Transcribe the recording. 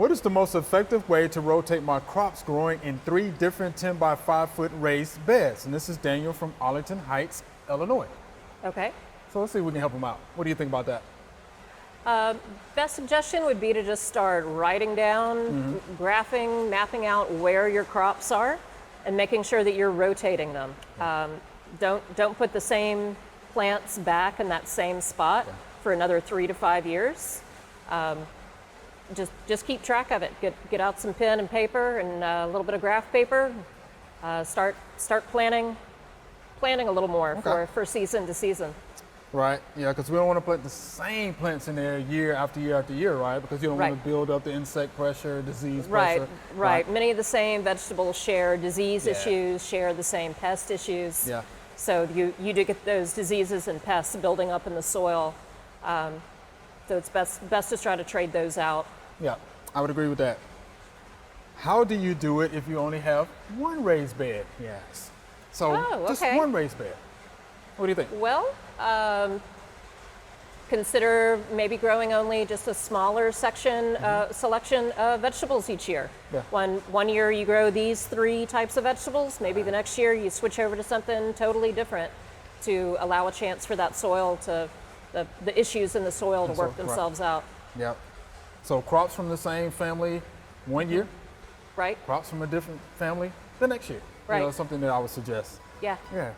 What is the most effective way to rotate my crops growing in 3 different 10 by 5 foot raised beds? And this is Daniel from Arlington Heights, Illinois. Okay. So let's see if we can help him out. What do you think about that? Best suggestion would be to just start writing down, graphing, mapping out where your crops are, and making sure that you're rotating them. Don't put the same plants back in that same spot for another 3 to 5 years. Just keep track of it. Get out some pen and paper and a little bit of graph paper. Start planning a little more for season to season. Right, yeah, because we don't want to put the same plants in there year after year after year, right? Because you don't want to build up the insect pressure, disease pressure. Right. Many of the same vegetables share disease issues, share the same pest issues. Yeah. So you do get those diseases and pests building up in the soil. So it's best to try to trade those out. Yeah, I would agree with that. How do you do it if you only have one raised bed? Yes. So just one raised bed. What do you think? Well, consider maybe growing only just a smaller selection of vegetables each year. Yeah. One year you grow these 3 types of vegetables. Maybe the next year you switch over to something totally different to allow a chance for that soil to the issues in the soil to work themselves out. Yep. So crops from the same family one year, Right. crops from a different family the next year. Right. Something that I would suggest. Yeah. Yeah.